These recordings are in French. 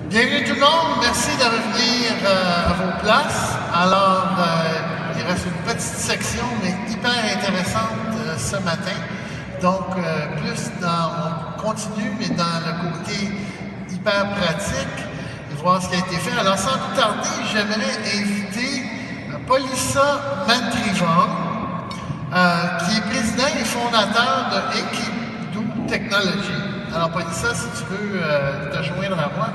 Bienvenue tout le monde, merci de revenir à vos places. Alors, il reste une petite section, mais hyper intéressante ce matin. Donc, plus on continue, mais dans le côté hyper pratique, de voir ce qui a été fait. Alors, sans plus tarder, j'aimerais inviter Paulissa Mantrivong, qui est président et fondateur de Enkidu Technology. Alors, Paulissa, si tu veux te joindre à moi.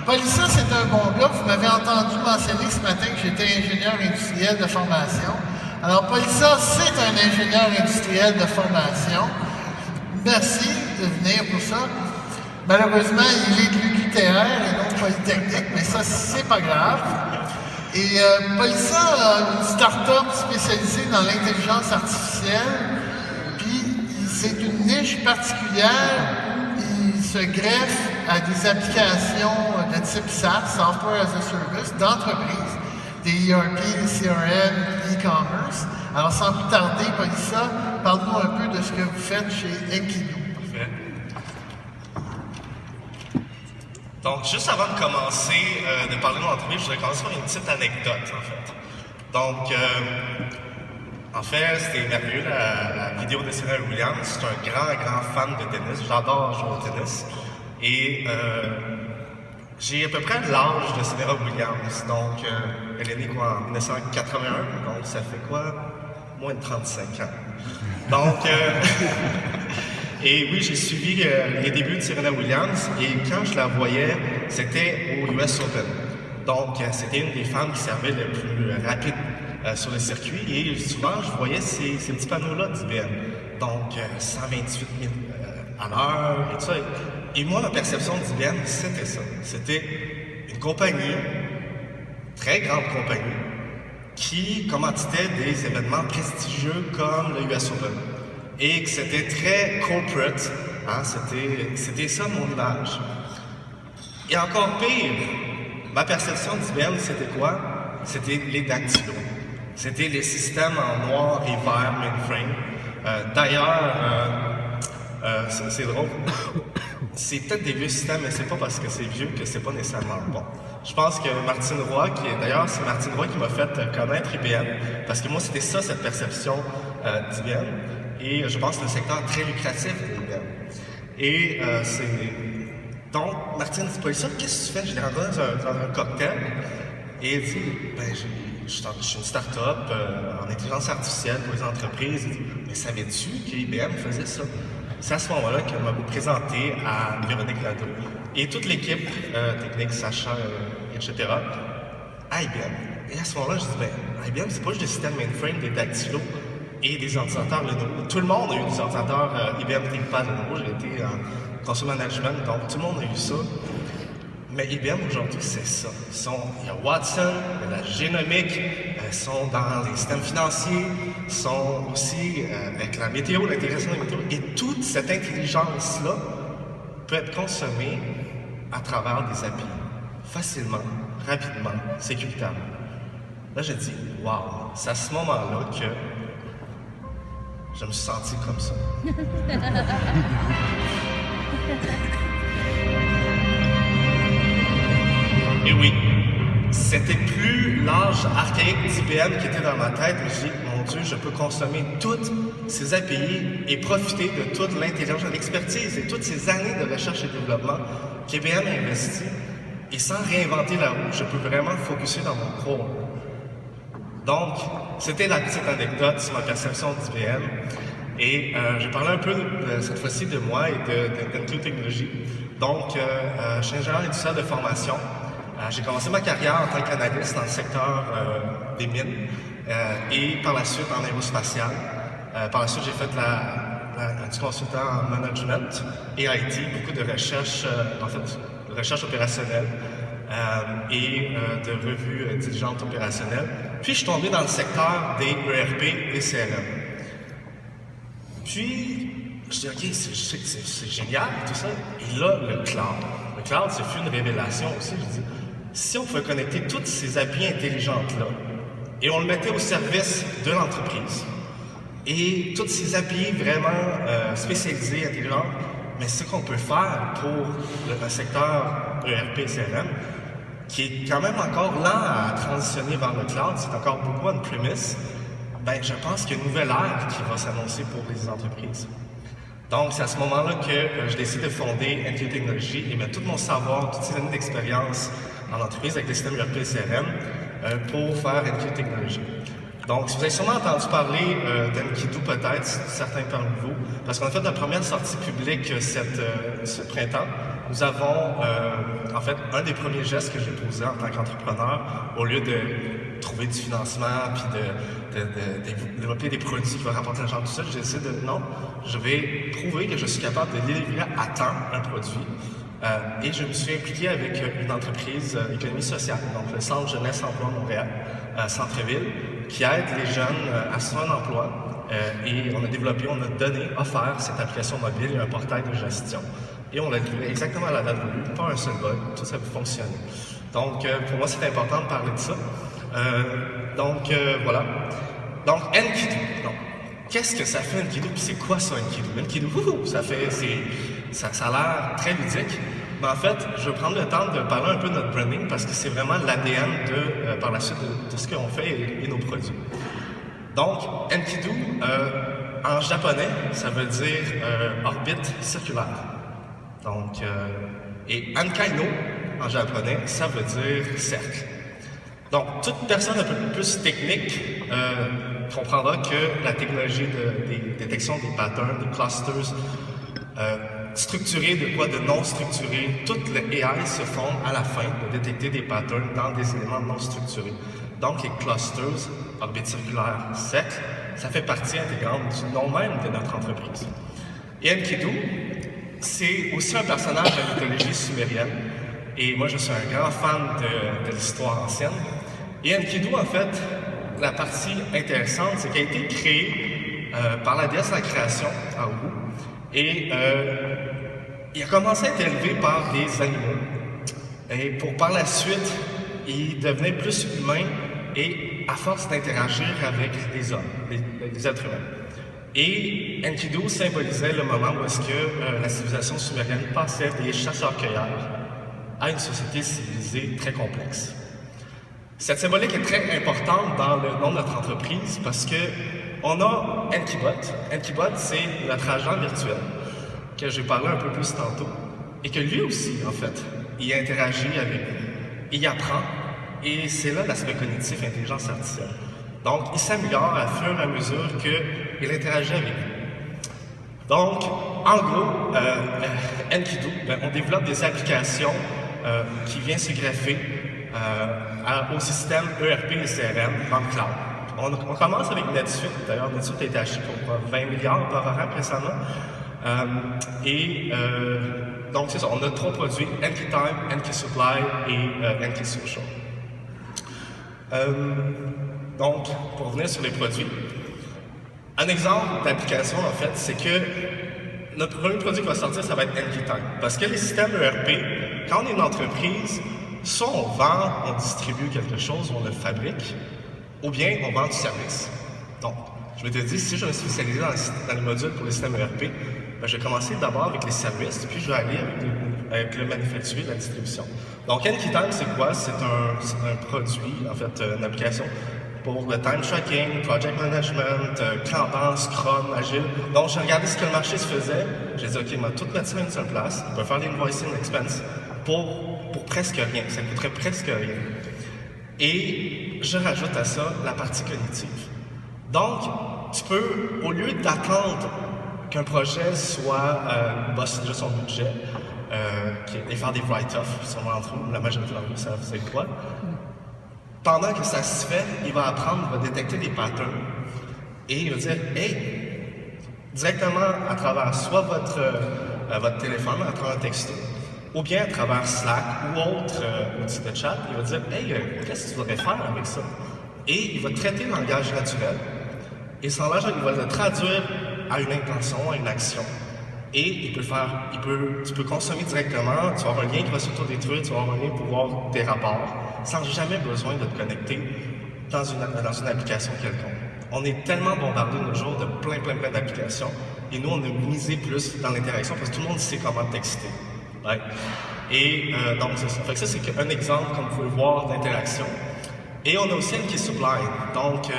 Paulissa, c'est un bon gars. Vous m'avez entendu mentionner ce matin que j'étais ingénieur industriel de formation. Alors, Paulissa, c'est un ingénieur industriel de formation. Merci de venir pour ça. Malheureusement, il est de l'UQTR et non Polytechnique, mais ça, c'est pas grave. Et Paulissa a une start-up spécialisée dans l'intelligence artificielle. Puis, c'est une niche particulière. Il se greffe à des applications de type SaaS, Software as a Service, d'entreprises, des ERP, des CRM, e-commerce. Alors, sans plus tarder, Paulissa, parle-nous un peu de ce que vous faites chez Enkidu. Parfait. Donc, juste avant de commencer de parler de l'entreprise, je voudrais commencer par une petite anecdote, en fait. Donc, en fait, c'était merveilleux, la vidéo de Serena Williams. C'est un grand fan de tennis. J'adore jouer au tennis. Et j'ai à peu près l'âge de Serena Williams. Donc, elle est née quoi, en 1981. Donc, ça fait quoi? Moins de 35 ans. Donc, et oui, j'ai suivi les débuts de Serena Williams. Et quand je la voyais, c'était au US Open. Donc, c'était une des femmes qui servait le plus rapide sur le circuit, et souvent je voyais ces petits panneaux-là d'IBM. Donc 128 000 à l'heure et tout ça. Et moi, ma perception d'IBM, c'était ça. C'était une compagnie, très grande compagnie, qui commanditait des événements prestigieux comme le US Open. Et que c'était très corporate, hein? C'était ça mon image. Et encore pire, ma perception d'IBM, c'était quoi? C'était les dactylos. C'était les systèmes en noir et vert mainframe. D'ailleurs, c'est drôle. C'est peut-être des vieux systèmes, mais c'est pas parce que c'est vieux que c'est pas nécessairement bon. Je pense que Martine Roy, c'est Martine Roy qui m'a fait connaître IBM, parce que moi, c'était ça, cette perception d'IBM. Et je pense que c'est un secteur très lucratif d'IBM. Et donc, Martine dit, pas ça, qu'est-ce que tu fais? Je l'ai rencontré dans un cocktail. Et elle dit, je suis une start-up en intelligence artificielle pour les entreprises. Elle dit, mais savais-tu qu'IBM faisait ça? C'est à ce moment-là qu'elle m'a présenté à Véronique Nadeau et toute l'équipe technique, Sacha, etc., à IBM. Et à ce moment-là, je dis, IBM, c'est pas juste des systèmes mainframe, des dactylos et des ordinateurs Lenovo. Tout le monde a eu des ordinateurs IBM ThinkPad Lenovo. J'ai été en consumer management, donc tout le monde a eu ça. Mais IBM aujourd'hui, c'est ça. Il y a Watson, il y a la génomique, ils sont dans les systèmes financiers, ils sont aussi avec la météo, l'intégration des météos. Et toute cette intelligence-là peut être consommée à travers des API, facilement, rapidement, sécuritairement. Là, j'ai dit, wow, c'est à ce moment-là que je me suis senti comme ça. Et oui, c'était plus l'âge archaïque d'IBM qui était dans ma tête, mais je dis, mon Dieu, je peux consommer toutes ces API et profiter de toute l'intelligence, de l'expertise et toutes ces années de recherche et développement qu'IBM a investi. Et sans réinventer la roue, je peux vraiment focusser dans mon core. Donc, c'était la petite anecdote sur ma perception d'IBM. Et j'ai parlé un peu cette fois-ci de moi et d'Enkidu Technology. Donc, je suis ingénieur industriel de formation. J'ai commencé ma carrière en tant qu'analyste dans le secteur des mines et par la suite en aérospatial. Par la suite, j'ai fait du consultant en management et IT, beaucoup de recherche, de recherche opérationnelle et de revues dirigeantes opérationnelles. Puis, je suis tombé dans le secteur des ERP et CRM. Puis, je dis, OK, c'est génial tout ça. Et là, le cloud. Le cloud, c'est une révélation aussi. Je dis, si on pouvait connecter toutes ces API intelligentes-là et on le mettait au service de l'entreprise et toutes ces API vraiment spécialisées, intelligentes, Mais ce qu'on peut faire pour le secteur ERP et CRM, qui est quand même encore lent à transitionner vers le cloud, c'est encore beaucoup on-premise, ben, je pense qu'il y a une nouvelle ère qui va s'annoncer pour les entreprises. Donc, c'est à ce moment-là que je décide de fonder NQ Technologies et mettre tout mon savoir, toutes ces années d'expérience en entreprise avec les systèmes ERP et CRM pour faire NQ Technologies. Donc, vous avez sûrement entendu parler d'Enkidu peut-être, certains parmi vous, parce qu'on a fait notre première sortie publique ce printemps. Nous avons, en fait, un des premiers gestes que j'ai posé en tant qu'entrepreneur, au lieu de trouver du financement puis de développer des produits qui vont rapporter l'argent tout seul, j'ai décidé de non, je vais prouver que je suis capable de livrer à temps un produit. Et je me suis impliqué avec une entreprise économie sociale, donc le Centre Jeunesse Emploi Montréal, Centre-Ville, qui aide les jeunes à se faire un emploi. Et on a offert cette application mobile et un portail de gestion. Et on l'a livré exactement à la date voulue, pas un seul bug, tout ça peut fonctionner. Donc, pour moi, c'est important de parler de ça. Voilà. Donc, Enkidu. Qu'est-ce que ça fait Enkidu? Puis c'est quoi ça Enkidu? Enkidu, ça a l'air très ludique. Mais en fait, je vais prendre le temps de parler un peu de notre branding parce que c'est vraiment l'ADN par la suite de ce qu'on fait et nos produits. Donc, Enkidu, en japonais, ça veut dire orbite circulaire. Donc, et Ankaino, en japonais, ça veut dire cercle. Donc, toute personne un peu plus technique comprendra que la technologie de détection des patterns, des clusters, structurés de quoi de non structurés, toutes les AI se font à la fin de détecter des patterns dans des éléments non structurés. Donc, les clusters, orbite circulaire, cercle, ça fait partie intégrante du nom même de notre entreprise. Et Enkidu, c'est aussi un personnage de la mythologie sumérienne. Et moi, je suis un grand fan de l'histoire ancienne. Et Enkidu, en fait, la partie intéressante, c'est qu'elle a été créée par la déesse de la création, Aougou. Et il a commencé à être élevé par des animaux. Et pour par la suite, il devenait plus humain et à force d'interagir avec les hommes, les êtres humains. Et Enkidu symbolisait le moment où est-ce que la civilisation sumérienne passait des chasseurs-cueilleurs à une société civilisée très complexe. Cette symbolique est très importante dans le nom de notre entreprise parce que on a Enkibot. Enkibot, c'est notre agent virtuel, que j'ai parlé un peu plus tantôt, et que lui aussi, en fait, il interagit avec nous, il apprend, et c'est là l'aspect cognitif, intelligence artificielle. Donc, il s'améliore à fur et à mesure qu'il interagit avec nous. Donc, en gros, Enkidu, on développe des applications qui viennent se greffer au système ERP et CRM dans le cloud. On commence avec NetSuite. D'ailleurs, NetSuite a été acheté pour 20 milliards par an récemment. Donc, c'est ça. On a 3 produits, NKTime, NKSupply et NKSocial. Donc, pour revenir sur les produits, un exemple d'application, en fait, c'est que notre premier produit qui va sortir, ça va être NKTime. Parce que les systèmes ERP, quand on est une entreprise, soit on vend, on distribue quelque chose, on le fabrique, ou bien on vend du service. Donc, je m'étais dit, si je me spécialisais dans les modules pour les systèmes ERP, je vais commencer d'abord avec les services, puis je vais aller avec le manufacturier de la distribution. Donc, NKTime, c'est quoi? C'est un produit, en fait, une application pour le time tracking, project management, Kanban, Scrum, Agile. Donc, j'ai regardé ce que le marché se faisait. J'ai dit, OK, on va tout mettre ça à une seule place. On peut faire l'invoicing expense pour presque rien. Ça coûterait presque rien. Et je rajoute à ça la partie cognitive. Donc, tu peux, au lieu d'attendre qu'un projet soit bosse déjà son budget, et faire des write-offs, sûrement entre eux, la majorité d'entre vous savent c'est quoi. Pendant que ça se fait, il va apprendre, il va détecter des patterns et il va dire hey, directement à travers soit votre téléphone, à travers un texto, ou bien à travers Slack ou autre outil de chat, il va dire hey, qu'est-ce que tu voudrais faire avec ça? Et il va traiter le langage naturel et ce langage, il va le traduire à une intention, à une action. Et tu peux consommer directement, tu vas avoir un lien qui va s'auto-détruire, tu vas avoir un lien pour voir tes rapports, sans jamais besoin de te connecter dans une application quelconque. On est tellement bombardé de nos jours de plein d'applications Et nous, on a misé plus dans l'interaction parce que tout le monde sait comment texter. Ouais. Et donc, c'est ça. Fait que ça, c'est un exemple, comme vous pouvez voir, d'interaction. Et on a aussi une qui est Sublime. Donc,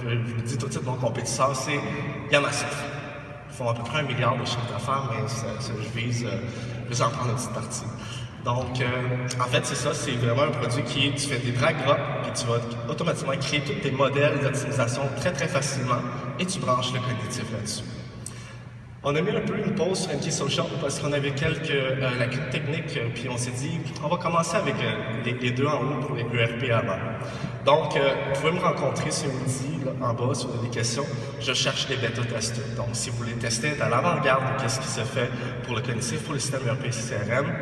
je vous le dis tout de suite, mon compétiteur, c'est Yamasoft. Ils font à peu près 1 milliard de chiffre d'affaires, mais je vise plus en prendre une petite partie. Donc, en fait, c'est ça, c'est vraiment un produit qui tu fais des drag drop, puis tu vas automatiquement créer tous tes modèles d'optimisation très, très facilement, et tu branches le cognitif là-dessus. On a mis un peu une pause sur MK Social parce qu'on avait quelques lacunes techniques, puis on s'est dit, on va commencer avec les deux en haut pour les ERP avant. Donc, vous pouvez me rencontrer ce midi, là, en bas, si vous avez des questions. Je cherche des bêta-testeurs. Donc, si vous voulez tester, être à l'avant-garde de qu'est-ce qui se fait pour le cognitif, pour le système ERP CRM,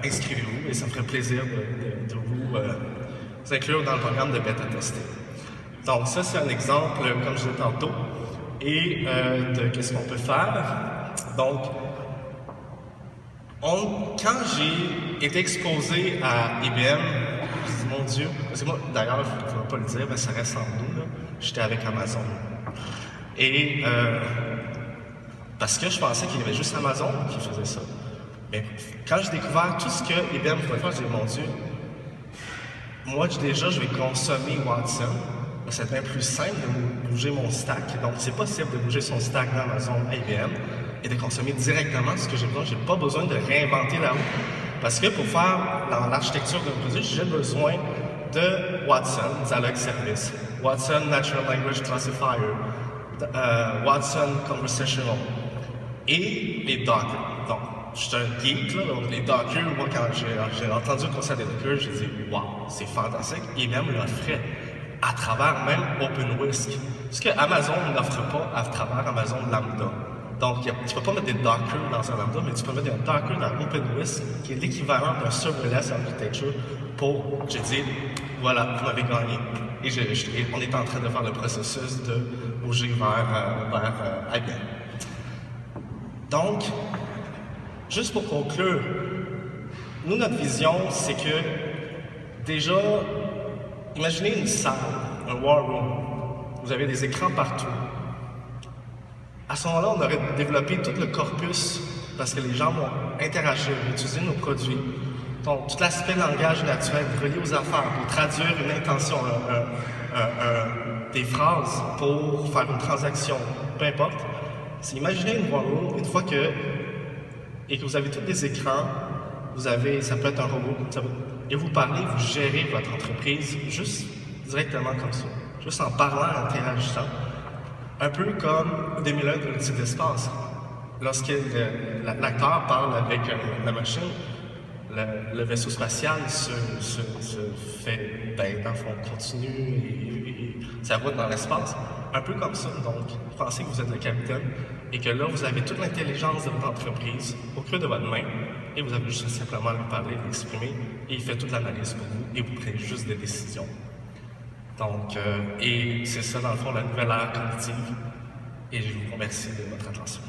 inscrivez-vous et ça me ferait plaisir de vous inclure dans le programme de bêta-testing. Donc, ça, c'est un exemple, comme je disais tantôt, et de qu'est-ce qu'on peut faire. Donc, quand j'ai été exposé à IBM, je me suis dit, mon Dieu, parce que moi, d'ailleurs, je ne vais pas le dire, mais ça reste en nous, j'étais avec Amazon. Et parce que je pensais qu'il y avait juste Amazon qui faisait ça. Mais quand j'ai découvert tout ce que IBM pouvait faire, j'ai dit, mon Dieu, moi déjà, je vais consommer Watson. C'est bien plus simple de bouger mon stack. Donc, c'est possible de bouger son stack dans Amazon IBM et de consommer directement ce que j'ai besoin. Je n'ai pas besoin de réinventer la roue. Parce que pour faire dans l'architecture d'un produit, j'ai besoin de Watson, Dialog Service, Watson Natural Language Classifier, Watson Conversational et les Docker. Donc, je suis un geek, là, donc les Docker, moi, quand j'ai entendu le concept des Docker, j'ai dit « Wow, c'est fantastique » et même l'offrait à travers même OpenWhisk. Ce que Amazon n'offre pas à travers Amazon Lambda. Donc, tu ne peux pas mettre des Docker dans un Lambda, mais tu peux mettre un Docker dans OpenWhisk, qui est l'équivalent d'un serverless architecture pour, j'ai dit, voilà, vous m'avez gagné. Et on est en train de faire le processus de bouger vers IBM. Donc, juste pour conclure, nous, notre vision, c'est que déjà, imaginez une salle, un war room. Vous avez des écrans partout. À ce moment-là, on aurait développé tout le corpus parce que les gens vont interagir, utiliser nos produits. Donc, tout l'aspect langage naturel relié aux affaires pour traduire une intention, des phrases pour faire une transaction, peu importe. C'est imaginer une war room une fois que vous avez tous des écrans, ça peut être un robot, et vous parlez, vous gérez votre entreprise juste directement comme ça, juste en parlant, en interagissant. Un peu comme 2001 de l'outil d'espace. Lorsque l'acteur parle avec la machine, le vaisseau spatial se fait, dans le fond, continue et ça roule dans l'espace. Un peu comme ça. Donc, pensez que vous êtes le capitaine et que là, vous avez toute l'intelligence de votre entreprise au creux de votre main et vous avez juste simplement à lui parler, l'exprimer et il fait toute l'analyse pour vous et vous prenez juste des décisions. Donc, et c'est ça, dans le fond, la nouvelle ère cognitive. Et je vous remercie de votre attention.